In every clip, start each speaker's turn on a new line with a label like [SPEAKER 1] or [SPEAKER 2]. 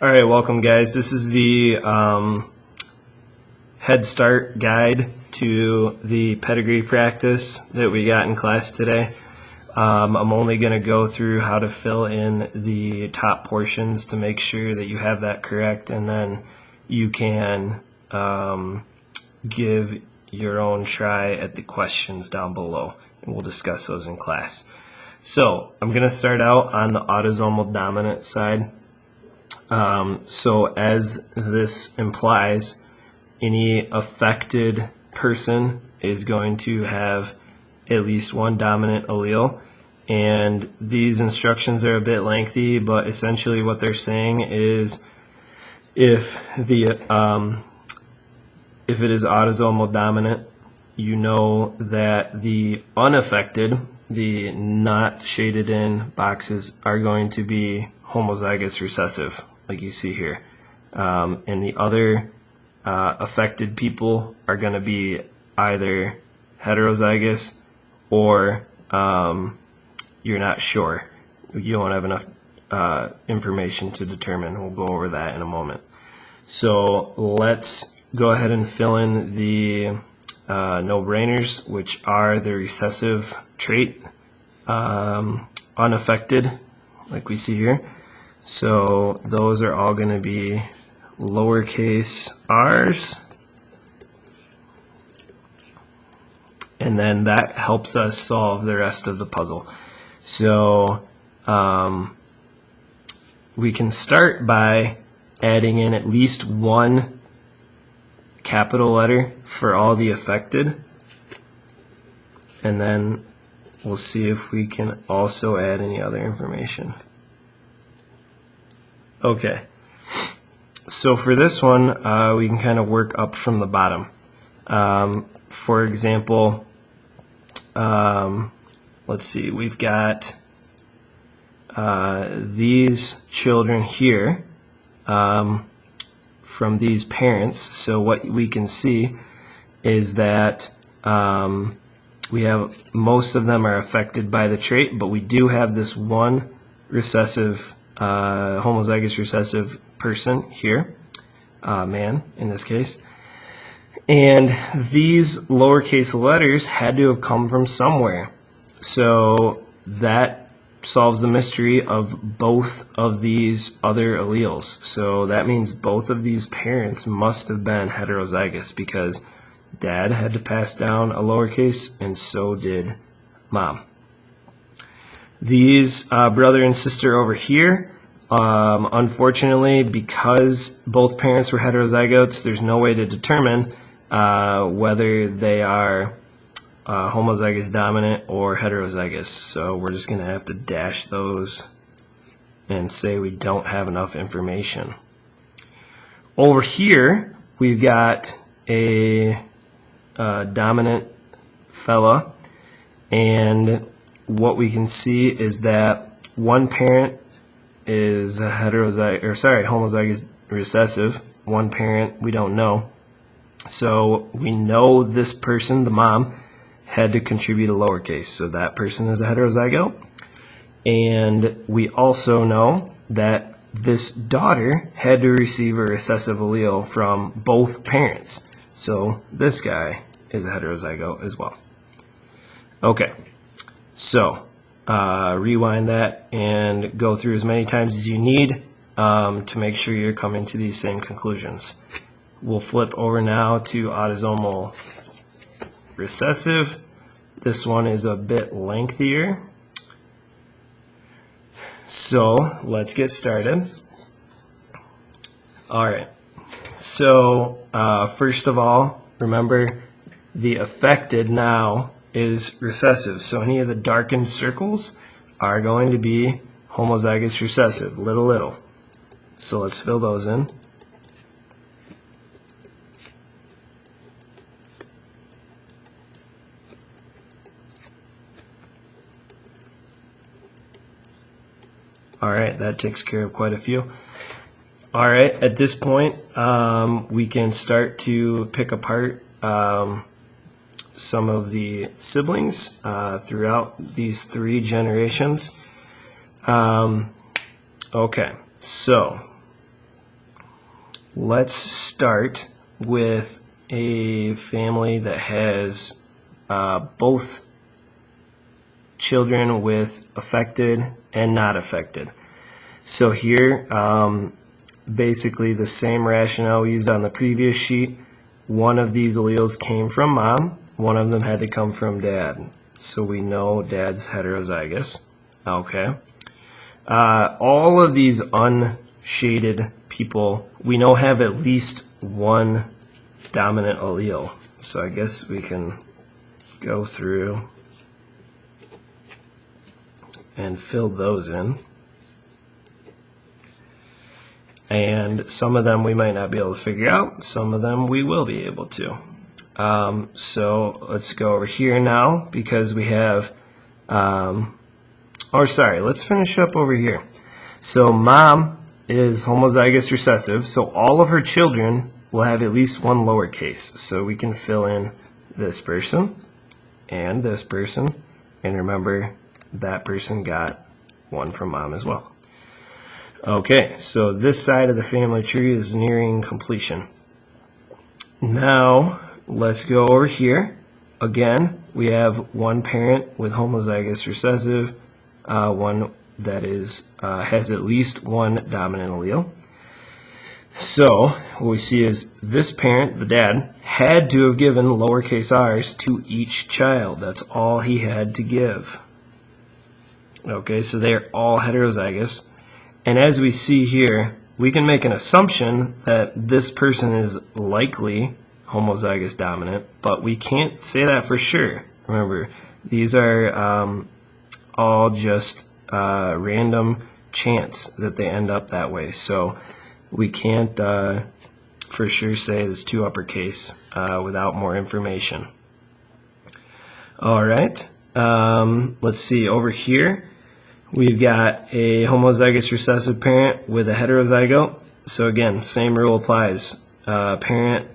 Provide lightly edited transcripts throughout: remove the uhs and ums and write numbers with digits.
[SPEAKER 1] All right, welcome guys. This is the Head Start guide to the pedigree practice that we got in class today. I'm only going to go through how to fill in the top portions to make sure that you have that correct, and then you can give your own try at the questions down below, and we'll discuss those in class. So I'm going to start out on the autosomal dominant side. So as this implies, any affected person is going to have at least one dominant allele, and these instructions are a bit lengthy, but essentially what they're saying is if it is autosomal dominant, you know that the unaffected, the not shaded in boxes, are going to be homozygous recessive, like you see here, and the other affected people are going to be either heterozygous or you're not sure. You don't have enough information to determine. We'll go over that in a moment. So let's go ahead and fill in the no-brainers, which are the recessive trait, unaffected, like we see here. So those are all going to be lowercase r's, and then that helps us solve the rest of the puzzle. So we can start by adding in at least one capital letter for all the affected, and then we'll see if we can also add any other information. Okay, so for this one, we can kind of work up from the bottom. For example, let's see, we've got these children here from these parents. So what we can see is that we have most of them are affected by the trait, but we do have this one recessive homozygous recessive person here, man in this case, and these lowercase letters had to have come from somewhere. So that solves the mystery of both of these other alleles. So that means both of these parents must have been heterozygous, because dad had to pass down a lowercase and so did mom. These brother and sister over here, unfortunately, because both parents were heterozygotes, there's no way to determine whether they are homozygous dominant or heterozygous. So we're just going to have to dash those and say we don't have enough information. Over here, we've got a dominant fella, and what we can see is that one parent is a homozygous recessive. One parent we don't know. So we know this person, the mom, had to contribute a lowercase, so that person is a heterozygote. And we also know that this daughter had to receive a recessive allele from both parents, so this guy is a heterozygote as well. Okay, so rewind that and go through as many times as you need to make sure you're coming to these same conclusions. We'll flip over now to autosomal recessive. This one is a bit lengthier. So let's get started. Alright, so first of all, remember the affected now is recessive. So any of the darkened circles are going to be homozygous recessive, little. So let's fill those in. Alright, that takes care of quite a few. Alright, at this point, we can start to pick apart some of the siblings throughout these 3 generations. Okay, so let's start with a family that has both children with affected and not affected. So here, basically the same rationale we used on the previous sheet. One of these alleles came from mom, one of them had to come from dad. So we know dad's heterozygous. Okay. All of these unshaded people we know have at least one dominant allele. So I guess we can go through and fill those in. And some of them we might not be able to figure out. Some of them we will be able to. So let's go over here now because we have, let's finish up over here. So mom is homozygous recessive, so all of her children will have at least one lowercase. So we can fill in this person and this person, and remember that person got one from mom as well. Okay, so this side of the family tree is nearing completion. Now, let's go over here. Again, we have one parent with homozygous recessive, one that is has at least one dominant allele. So, what we see is this parent, the dad, had to have given lowercase r's to each child. That's all he had to give. Okay, so they are all heterozygous. And as we see here, we can make an assumption that this person is likely homozygous dominant, but we can't say that for sure. Remember, these are all just random chance that they end up that way. So we can't for sure say it's too uppercase without more information. All right, let's see over here. We've got a homozygous recessive parent with a heterozygote. So again, same rule applies. Parent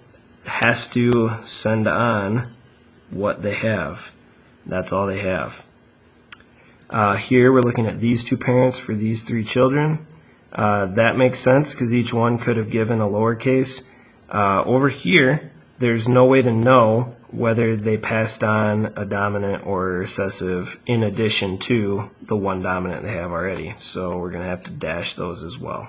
[SPEAKER 1] has to send on what they have. That's all they have. Here we're looking at these two parents for these three children. That makes sense because each one could have given a lowercase. Over here, there's no way to know whether they passed on a dominant or a recessive in addition to the one dominant they have already. So we're going to have to dash those as well.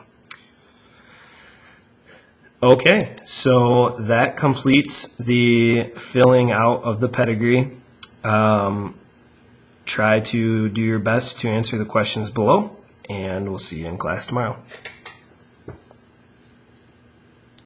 [SPEAKER 1] Okay, so that completes the filling out of the pedigree. Try to do your best to answer the questions below, and we'll see you in class tomorrow.